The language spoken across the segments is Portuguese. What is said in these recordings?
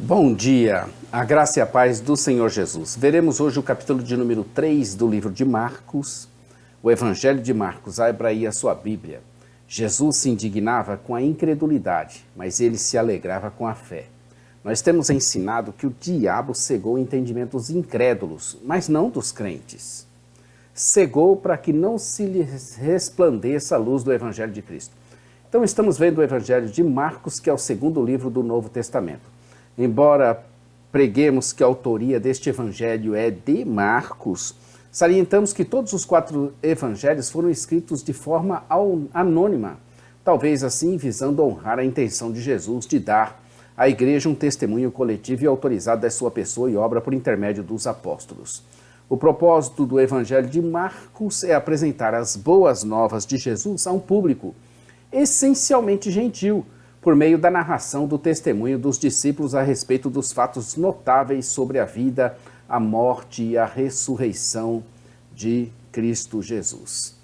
Bom dia, a graça e a paz do Senhor Jesus. Veremos hoje o capítulo de número 3 do livro de Marcos, o Evangelho de Marcos. Abra aí a sua Bíblia. Jesus se indignava com a incredulidade, mas ele se alegrava com a fé. Nós temos ensinado que o diabo cegou entendimentos incrédulos, mas não dos crentes. Cegou para que não se lhes resplandeça a luz do Evangelho de Cristo. Então estamos vendo o Evangelho de Marcos, que é o segundo livro do Novo Testamento. Embora preguemos que a autoria deste evangelho é de Marcos, salientamos que todos os 4 evangelhos foram escritos de forma anônima, talvez assim visando honrar a intenção de Jesus de dar à igreja um testemunho coletivo e autorizado da sua pessoa e obra por intermédio dos apóstolos. O propósito do evangelho de Marcos é apresentar as boas novas de Jesus a um público essencialmente gentil, por meio da narração do testemunho dos discípulos a respeito dos fatos notáveis sobre a vida, a morte e a ressurreição de Cristo Jesus.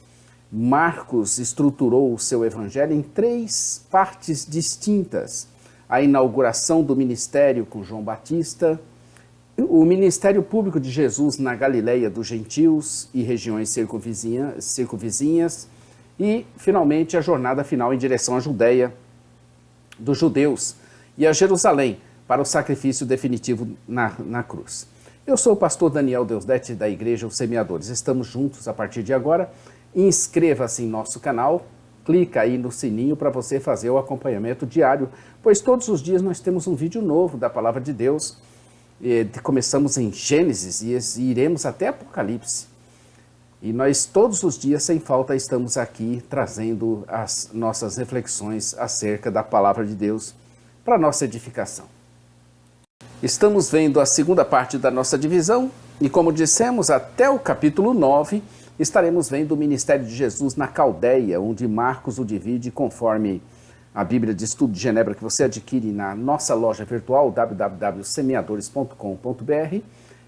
Marcos estruturou o seu evangelho em 3 partes distintas: a inauguração do ministério com João Batista, o ministério público de Jesus na Galileia dos gentios e regiões circunvizinhas e, finalmente, a jornada final em direção à Judeia, dos judeus e a Jerusalém para o sacrifício definitivo na cruz. Eu sou o pastor Daniel Deusdete da Igreja Os Semeadores. Estamos juntos a partir de agora. Inscreva-se em nosso canal, clica aí no sininho para você fazer o acompanhamento diário, pois todos os dias nós temos um vídeo novo da Palavra de Deus. Começamos em Gênesis e iremos até Apocalipse. E nós todos os dias, sem falta, estamos aqui trazendo as nossas reflexões acerca da Palavra de Deus para nossa edificação. Estamos vendo a segunda parte da nossa divisão e, como dissemos, até o capítulo 9, estaremos vendo o ministério de Jesus na Caldeia, onde Marcos o divide conforme a Bíblia de Estudo de Genebra que você adquire na nossa loja virtual www.semeadores.com.br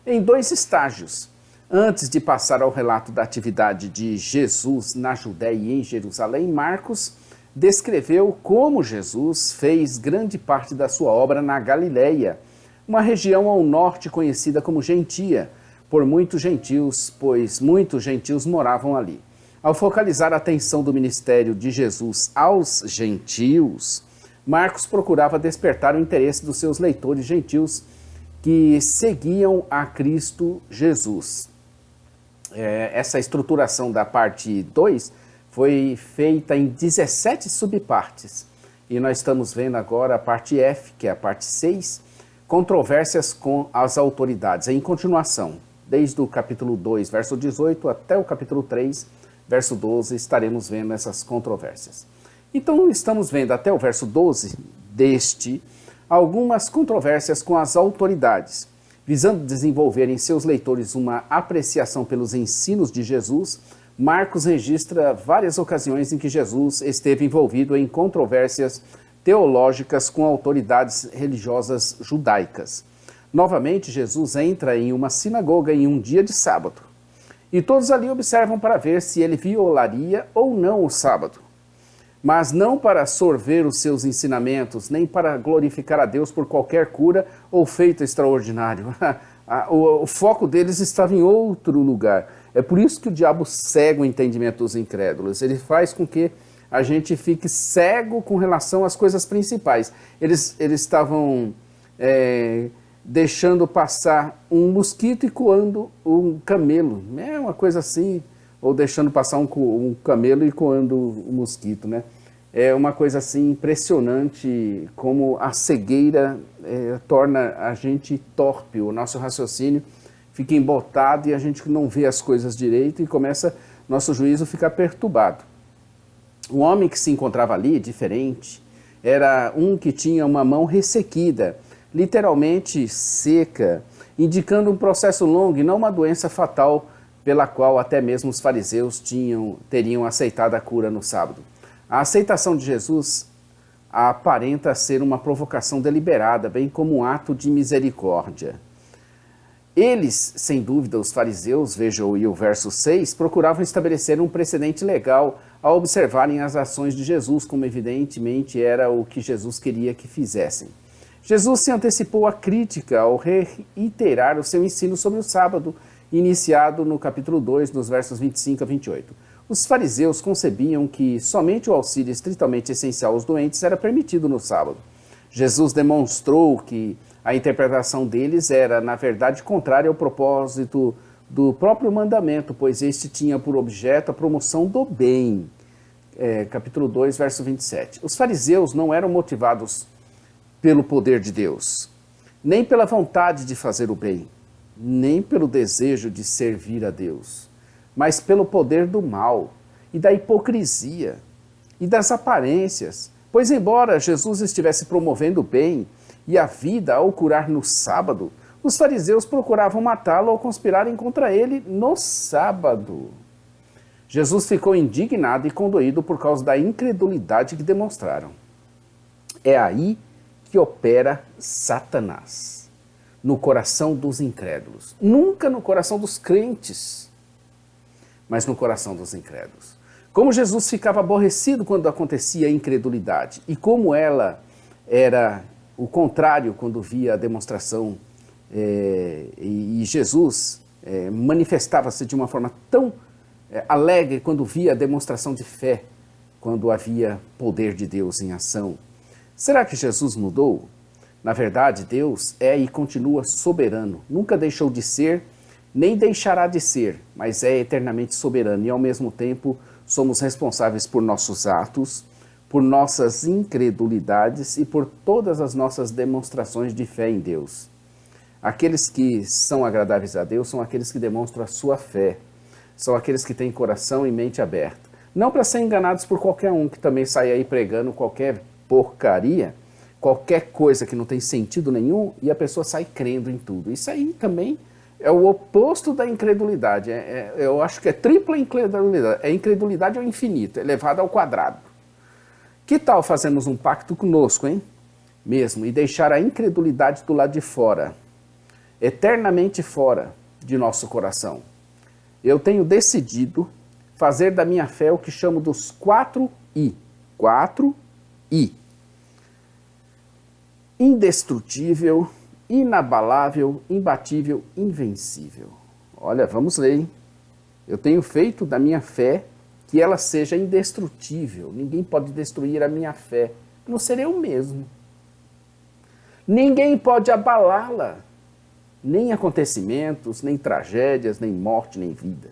em 2 estágios. Antes de passar ao relato da atividade de Jesus na Judéia e em Jerusalém, Marcos descreveu como Jesus fez grande parte da sua obra na Galileia, uma região ao norte conhecida como Gentia, por muitos gentios, pois muitos gentios moravam ali. Ao focalizar a atenção do ministério de Jesus aos gentios, Marcos procurava despertar o interesse dos seus leitores gentios que seguiam a Cristo Jesus. Essa estruturação da parte 2 foi feita em 17 subpartes. E nós estamos vendo agora a parte F, que é a parte 6, controvérsias com as autoridades. Em continuação, desde o capítulo 2, verso 18, até o capítulo 3, verso 12, estaremos vendo essas controvérsias. Então, estamos vendo até o verso 12 algumas controvérsias com as autoridades. Visando desenvolver em seus leitores uma apreciação pelos ensinos de Jesus, Marcos registra várias ocasiões em que Jesus esteve envolvido em controvérsias teológicas com autoridades religiosas judaicas. Novamente, Jesus entra em uma sinagoga em um dia de sábado, e todos ali observam para ver se ele violaria ou não o sábado. Mas não para sorver os seus ensinamentos, nem para glorificar a Deus por qualquer cura ou feito extraordinário. O foco deles estava em outro lugar. É por isso que o diabo cega o entendimento dos incrédulos. Ele faz com que a gente fique cego com relação às coisas principais. Eles estavam deixando passar um mosquito e coando um camelo. É uma coisa assim... ou deixando passar um camelo e coando um mosquito, né? É uma coisa assim impressionante como a cegueira torna a gente torpe, o nosso raciocínio fica embotado e a gente não vê as coisas direito e nosso juízo fica perturbado. O homem que se encontrava ali, diferente, era um que tinha uma mão ressequida, literalmente seca, indicando um processo longo e não uma doença fatal, pela qual até mesmo os fariseus teriam aceitado a cura no sábado. A aceitação de Jesus aparenta ser uma provocação deliberada, bem como um ato de misericórdia. Eles, sem dúvida, os fariseus, vejam aí o verso 6, procuravam estabelecer um precedente legal ao observarem as ações de Jesus, como evidentemente era o que Jesus queria que fizessem. Jesus se antecipou à crítica ao reiterar o seu ensino sobre o sábado, iniciado no capítulo 2, nos versos 25 a 28. Os fariseus concebiam que somente o auxílio estritamente essencial aos doentes era permitido no sábado. Jesus demonstrou que a interpretação deles era, na verdade, contrária ao propósito do próprio mandamento, pois este tinha por objeto a promoção do bem. Capítulo 2, verso 27. Os fariseus não eram motivados pelo poder de Deus, nem pela vontade de fazer o bem, nem pelo desejo de servir a Deus, mas pelo poder do mal e da hipocrisia e das aparências. Pois embora Jesus estivesse promovendo o bem e a vida ao curar no sábado, os fariseus procuravam matá-lo ou conspirarem contra ele no sábado. Jesus ficou indignado e condoído por causa da incredulidade que demonstraram. É aí que opera Satanás, no coração dos incrédulos. Nunca no coração dos crentes, mas no coração dos incrédulos. Como Jesus ficava aborrecido quando acontecia a incredulidade e como ela era o contrário quando via a demonstração e Jesus manifestava-se de uma forma tão alegre quando via a demonstração de fé, quando havia poder de Deus em ação. Será que Jesus mudou? Na verdade, Deus é e continua soberano, nunca deixou de ser, nem deixará de ser, mas é eternamente soberano e ao mesmo tempo somos responsáveis por nossos atos, por nossas incredulidades e por todas as nossas demonstrações de fé em Deus. Aqueles que são agradáveis a Deus são aqueles que demonstram a sua fé, são aqueles que têm coração e mente aberta. Não para ser enganados por qualquer um que também sai aí pregando qualquer porcaria, qualquer coisa que não tem sentido nenhum e a pessoa sai crendo em tudo. Isso aí também é o oposto da incredulidade. Eu acho que é tripla incredulidade. É incredulidade ao infinito, elevada ao quadrado. Que tal fazermos um pacto conosco, hein? Mesmo, e deixar a incredulidade do lado de fora, eternamente fora de nosso coração. Eu tenho decidido fazer da minha fé o que chamo dos 4 I. 4 I. Indestrutível, inabalável, imbatível, invencível. Olha, vamos ler, hein? Eu tenho feito da minha fé que ela seja indestrutível. Ninguém pode destruir a minha fé. Não serei eu mesmo. Ninguém pode abalá-la. Nem acontecimentos, nem tragédias, nem morte, nem vida.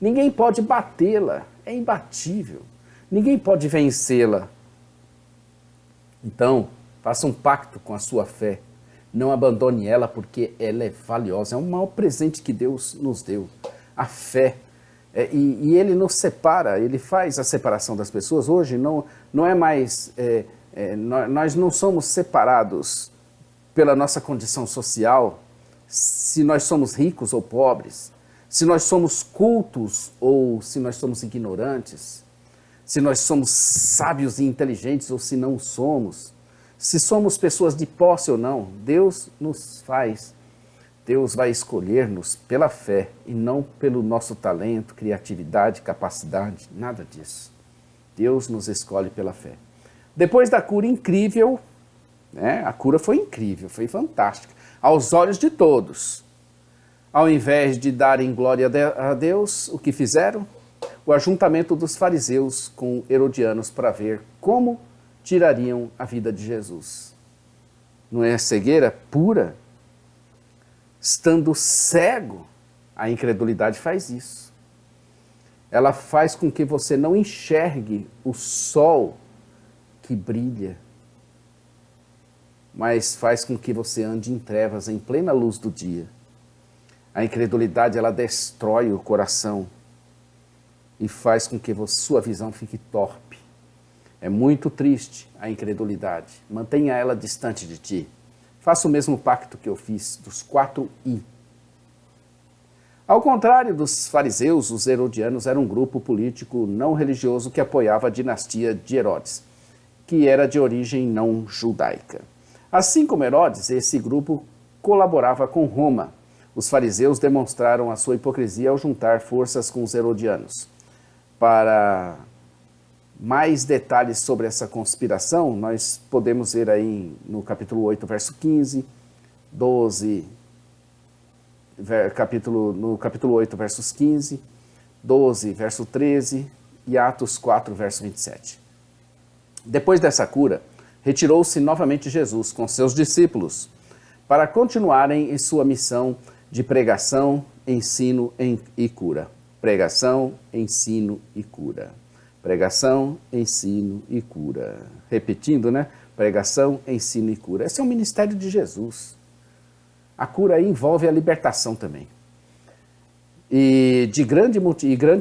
Ninguém pode batê-la. É imbatível. Ninguém pode vencê-la. Então, faça um pacto com a sua fé. Não abandone ela porque ela é valiosa. É um maior presente que Deus nos deu. A fé. E Ele nos separa, Ele faz a separação das pessoas. Hoje não é mais... nós não somos separados pela nossa condição social, se nós somos ricos ou pobres, se nós somos cultos ou se nós somos ignorantes, se nós somos sábios e inteligentes ou se não somos, se somos pessoas de posse ou não. Deus nos faz, Deus vai escolher-nos pela fé e não pelo nosso talento, criatividade, capacidade, nada disso. Deus nos escolhe pela fé. Depois da cura incrível, a cura foi incrível, foi fantástica, aos olhos de todos. Ao invés de darem glória a Deus, o que fizeram? O ajuntamento dos fariseus com herodianos para ver como tirariam a vida de Jesus. Não é cegueira pura? Estando cego, a incredulidade faz isso. Ela faz com que você não enxergue o sol que brilha, mas faz com que você ande em trevas em plena luz do dia. A incredulidade, ela destrói o coração e faz com que sua visão fique torpe. É muito triste a incredulidade. Mantenha ela distante de ti. Faça o mesmo pacto que eu fiz, dos 4 I. Ao contrário dos fariseus, os herodianos eram um grupo político não religioso que apoiava a dinastia de Herodes, que era de origem não judaica. Assim como Herodes, esse grupo colaborava com Roma. Os fariseus demonstraram a sua hipocrisia ao juntar forças com os herodianos para Mais detalhes sobre essa conspiração nós podemos ver aí no capítulo 8, verso 15, 12, no capítulo 8, versos 15, 12, verso 13 e Atos 4, verso 27. Depois dessa cura, retirou-se novamente Jesus com seus discípulos para continuarem em sua missão de pregação, ensino e cura. Pregação, ensino e cura. Pregação, ensino e cura. Repetindo, né? Pregação, ensino e cura. Esse é o ministério de Jesus. A cura aí envolve a libertação também. E grande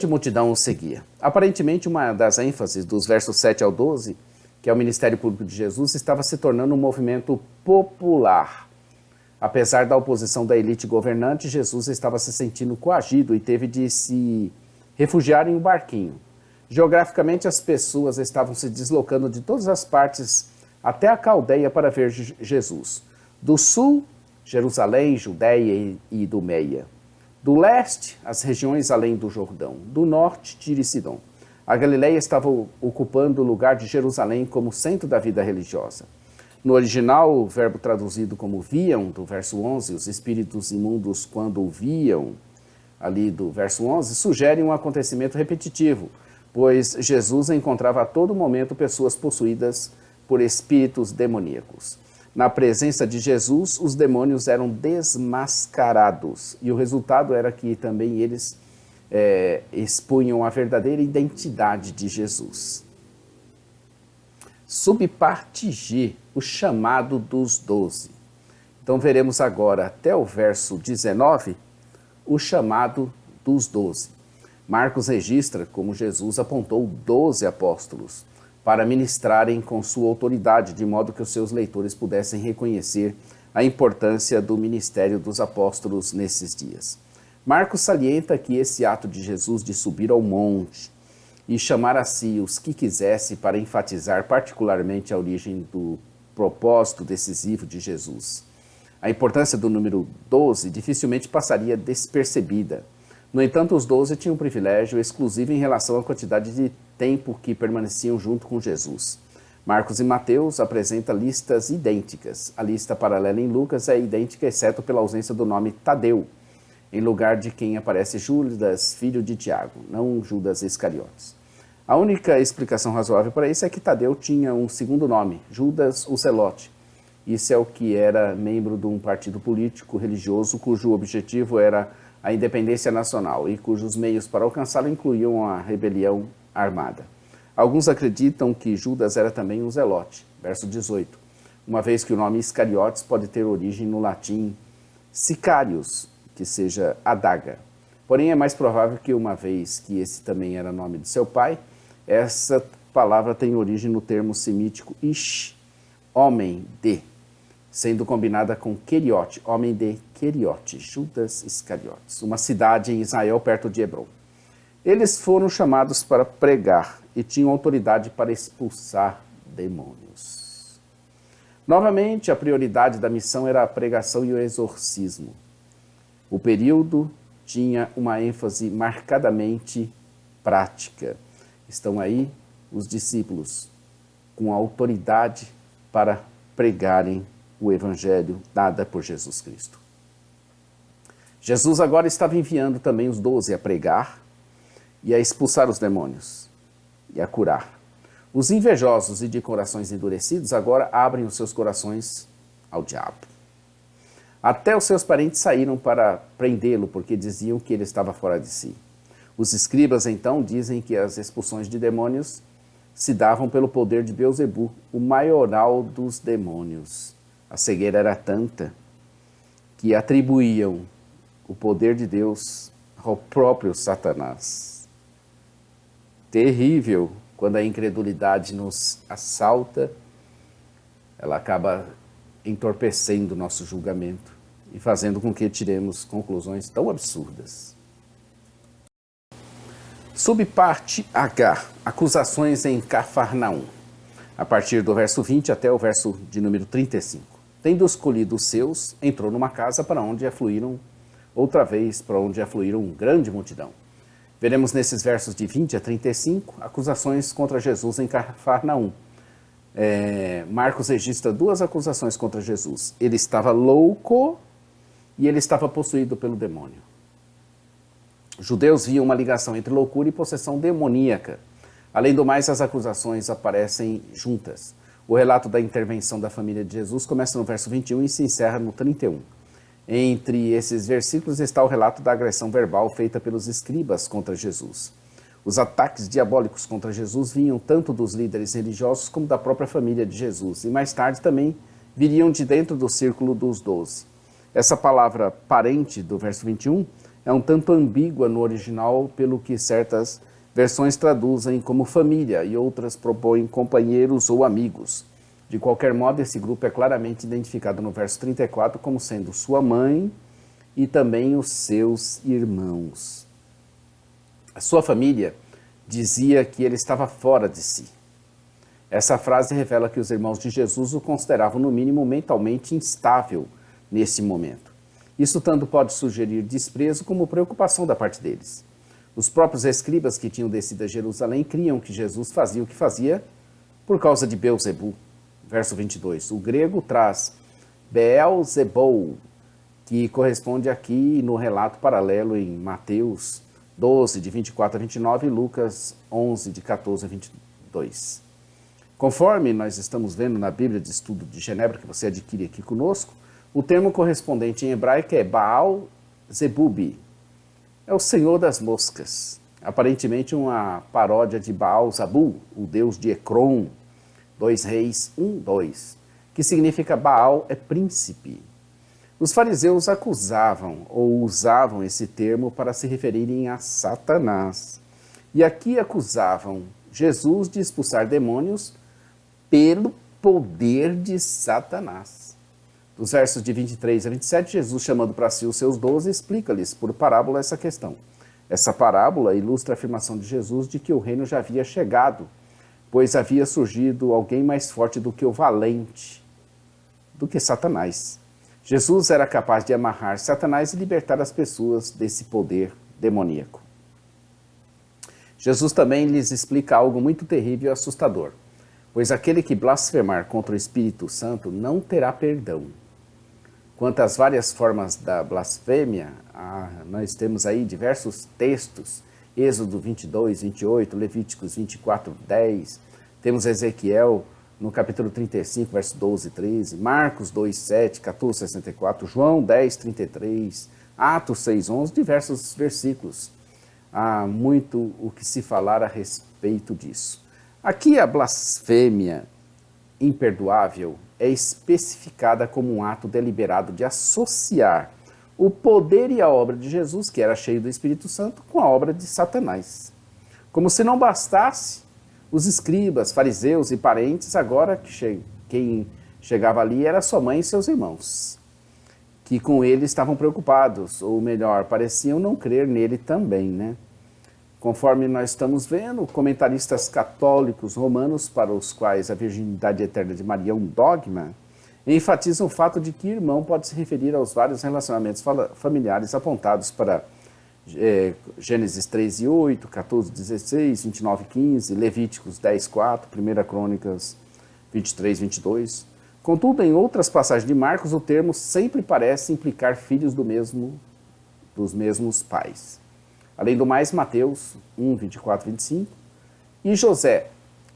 multidão o seguia. Aparentemente, uma das ênfases dos versos 7 ao 12, que é o ministério público de Jesus, estava se tornando um movimento popular. Apesar da oposição da elite governante, Jesus estava se sentindo coagido e teve de se refugiar em um barquinho. Geograficamente, as pessoas estavam se deslocando de todas as partes até a Caldeia para ver Jesus. Do sul, Jerusalém, Judeia e Idumeia. Do leste, as regiões além do Jordão. Do norte, Tiro e Sidom. A Galileia estava ocupando o lugar de Jerusalém como centro da vida religiosa. No original, o verbo traduzido como viam, do verso 11, os espíritos imundos quando o viam, ali do verso 11, sugere um acontecimento repetitivo, pois Jesus encontrava a todo momento pessoas possuídas por espíritos demoníacos. Na presença de Jesus, os demônios eram desmascarados, e o resultado era que também eles expunham a verdadeira identidade de Jesus. Subparte G, o chamado dos 12. Então veremos agora, até o verso 19, o chamado dos 12. Marcos registra como Jesus apontou 12 apóstolos para ministrarem com sua autoridade, de modo que os seus leitores pudessem reconhecer a importância do ministério dos apóstolos nesses dias. Marcos salienta que esse ato de Jesus de subir ao monte e chamar a si os que quisesse para enfatizar particularmente a origem do propósito decisivo de Jesus. A importância do número 12 dificilmente passaria despercebida. No entanto, os 12 tinham um privilégio exclusivo em relação à quantidade de tempo que permaneciam junto com Jesus. Marcos e Mateus apresentam listas idênticas. A lista paralela em Lucas é idêntica, exceto pela ausência do nome Tadeu, em lugar de quem aparece Judas, filho de Tiago, não Judas Iscariotes. A única explicação razoável para isso é que Tadeu tinha um segundo nome, Judas o Zelote. Isso é o que era membro de um partido político religioso cujo objetivo era a independência nacional e cujos meios para alcançá-lo incluíam a rebelião armada. Alguns acreditam que Judas era também um zelote, verso 18, uma vez que o nome Iscariotes pode ter origem no latim sicarius, que seja adaga. Porém, é mais provável que, uma vez que esse também era nome de seu pai, essa palavra tem origem no termo semítico ish, homem de, sendo combinada com Queriote, homem de Queriote, Judas Iscariotes, uma cidade em Israel perto de Hebron. Eles foram chamados para pregar e tinham autoridade para expulsar demônios. Novamente, a prioridade da missão era a pregação e o exorcismo. O período tinha uma ênfase marcadamente prática. Estão aí os discípulos com a autoridade para pregarem o evangelho dada por Jesus Cristo. Jesus agora estava enviando também os 12 a pregar e a expulsar os demônios e a curar. Os invejosos e de corações endurecidos agora abrem os seus corações ao diabo. Até os seus parentes saíram para prendê-lo, porque diziam que ele estava fora de si. Os escribas, então, dizem que as expulsões de demônios se davam pelo poder de Beelzebu, o maioral dos demônios. A cegueira era tanta que atribuíam o poder de Deus ao próprio Satanás. Terrível, quando a incredulidade nos assalta, ela acaba entorpecendo o nosso julgamento e fazendo com que tiremos conclusões tão absurdas. Subparte H, acusações em Cafarnaum, a partir do verso 20 até o verso de número 35. Tendo escolhido os seus, entrou numa casa para onde afluíram grande multidão. Veremos nesses versos de 20 a 35 acusações contra Jesus em Cafarnaum. Marcos registra duas acusações contra Jesus. Ele estava louco e ele estava possuído pelo demônio. Os judeus viam uma ligação entre loucura e possessão demoníaca. Além do mais, as acusações aparecem juntas. O relato da intervenção da família de Jesus começa no verso 21 e se encerra no 31. Entre esses versículos está o relato da agressão verbal feita pelos escribas contra Jesus. Os ataques diabólicos contra Jesus vinham tanto dos líderes religiosos como da própria família de Jesus, e mais tarde também viriam de dentro do círculo dos 12. Essa palavra parente do verso 21 é um tanto ambígua no original, pelo que certas versões traduzem como família e outras propõem companheiros ou amigos. De qualquer modo, esse grupo é claramente identificado no verso 34 como sendo sua mãe e também os seus irmãos. A sua família dizia que ele estava fora de si. Essa frase revela que os irmãos de Jesus o consideravam, no mínimo, mentalmente instável nesse momento. Isso tanto pode sugerir desprezo como preocupação da parte deles. Os próprios escribas que tinham descido a Jerusalém criam que Jesus fazia o que fazia por causa de Beelzebul. Verso 22. O grego traz Beelzebul, que corresponde aqui no relato paralelo em Mateus 12, de 24 a 29, e Lucas 11, de 14 a 22. Conforme nós estamos vendo na Bíblia de Estudo de Genebra, que você adquire aqui conosco, o termo correspondente em hebraico é Baal-Zebub. É o senhor das moscas. Aparentemente uma paródia de Baal-Zabul, o deus de Ecrom, 2 Reis 1:2, que significa Baal é príncipe. Os fariseus acusavam ou usavam esse termo para se referirem a Satanás. E aqui acusavam Jesus de expulsar demônios pelo poder de Satanás. Dos versos de 23 a 27, Jesus, chamando para si os seus 12, explica-lhes por parábola essa questão. Essa parábola ilustra a afirmação de Jesus de que o reino já havia chegado, pois havia surgido alguém mais forte do que o valente, do que Satanás. Jesus era capaz de amarrar Satanás e libertar as pessoas desse poder demoníaco. Jesus também lhes explica algo muito terrível e assustador, pois aquele que blasfemar contra o Espírito Santo não terá perdão. Quanto às várias formas da blasfêmia, nós temos aí diversos textos, Êxodo 22, 28, Levíticos 24, 10, temos Ezequiel no capítulo 35, verso 12 e 13, Marcos 2, 7, 14, 64, João 10, 33, Atos 6, 11, diversos versículos. Há muito o que se falar a respeito disso. Aqui a blasfêmia imperdoável é especificada como um ato deliberado de associar o poder e a obra de Jesus, que era cheio do Espírito Santo, com a obra de Satanás. Como se não bastasse, os escribas, fariseus e parentes, agora quem chegava ali era sua mãe e seus irmãos, que com ele estavam preocupados, ou melhor, pareciam não crer nele também, né? Conforme nós estamos vendo, comentaristas católicos romanos, para os quais a virgindade eterna de Maria é um dogma, enfatizam o fato de que irmão pode se referir aos vários relacionamentos familiares apontados para Gênesis 13, 8, 14, 16, 29, 15, Levíticos 10, 4, 1 Crônicas 23, 22. Contudo, em outras passagens de Marcos, o termo sempre parece implicar filhos dos mesmos pais. Além do mais, Mateus 1, 24, 25, e José,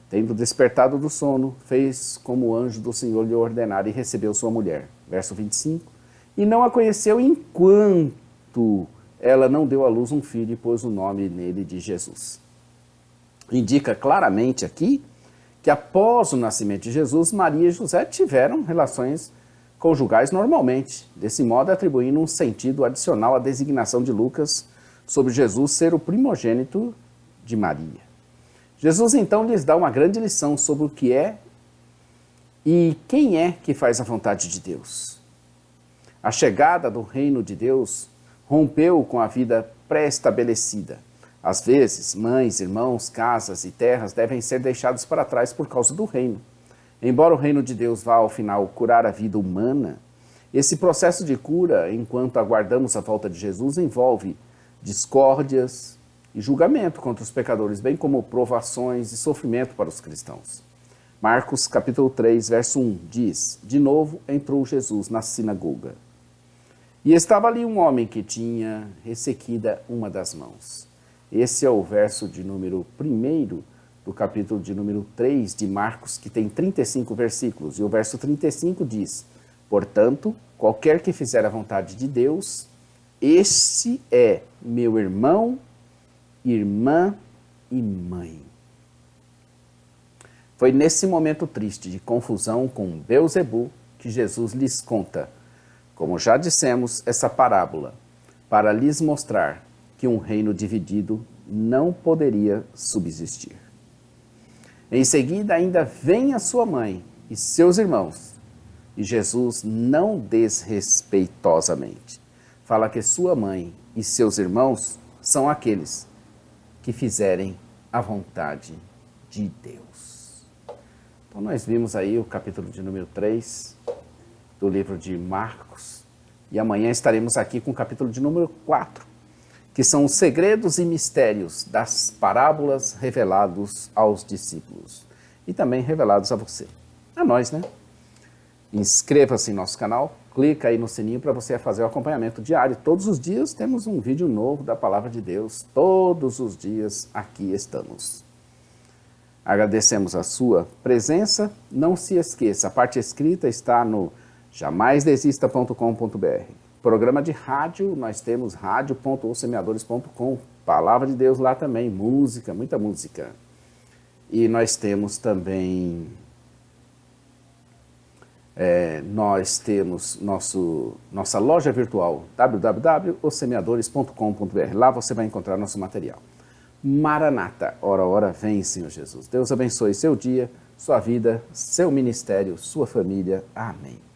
tendo despertado do sono, fez como o anjo do Senhor lhe ordenara e recebeu sua mulher. Verso 25, e não a conheceu enquanto ela não deu à luz um filho e pôs o nome nele de Jesus. Indica claramente aqui que após o nascimento de Jesus, Maria e José tiveram relações conjugais normalmente, desse modo atribuindo um sentido adicional à designação de Lucas sobre Jesus ser o primogênito de Maria. Jesus então lhes dá uma grande lição sobre o que é e quem é que faz a vontade de Deus. A chegada do reino de Deus rompeu com a vida pré-estabelecida. Às vezes, mães, irmãos, casas e terras devem ser deixados para trás por causa do reino. Embora o reino de Deus vá, ao final, curar a vida humana, esse processo de cura, enquanto aguardamos a volta de Jesus, envolve discórdias, e julgamento contra os pecadores, bem como provações e sofrimento para os cristãos. Marcos capítulo 3, verso 1 diz: De novo entrou Jesus na sinagoga. E estava ali um homem que tinha ressequida uma das mãos. Esse é o verso de número 1 do capítulo de número 3 de Marcos, que tem 35 versículos. E o verso 35 diz: Portanto, qualquer que fizer a vontade de Deus, esse é meu irmão, irmã e mãe. Foi nesse momento triste de confusão com Beelzebu que Jesus lhes conta, como já dissemos, essa parábola, para lhes mostrar que um reino dividido não poderia subsistir. Em seguida, ainda vem a sua mãe e seus irmãos, e Jesus, não desrespeitosamente, fala que sua mãe e seus irmãos são aqueles que fizerem a vontade de Deus. Então nós vimos aí o capítulo de número 3 do livro de Marcos, e amanhã estaremos aqui com o capítulo de número 4, que são os segredos e mistérios das parábolas revelados aos discípulos e também revelados a você, a nós, né? Inscreva-se em nosso canal, clica aí no sininho para você fazer o acompanhamento diário. Todos os dias temos um vídeo novo da Palavra de Deus, todos os dias aqui estamos. Agradecemos a sua presença, não se esqueça, a parte escrita está no jamaisdesista.com.br. Programa de rádio, nós temos radio.ossemeadores.com, Palavra de Deus lá também, música, muita música. E nós temos também, nós temos nossa loja virtual, www.ossemeadores.com.br. Lá você vai encontrar nosso material. Maranata, ora vem, Senhor Jesus. Deus abençoe seu dia, sua vida, seu ministério, sua família. Amém.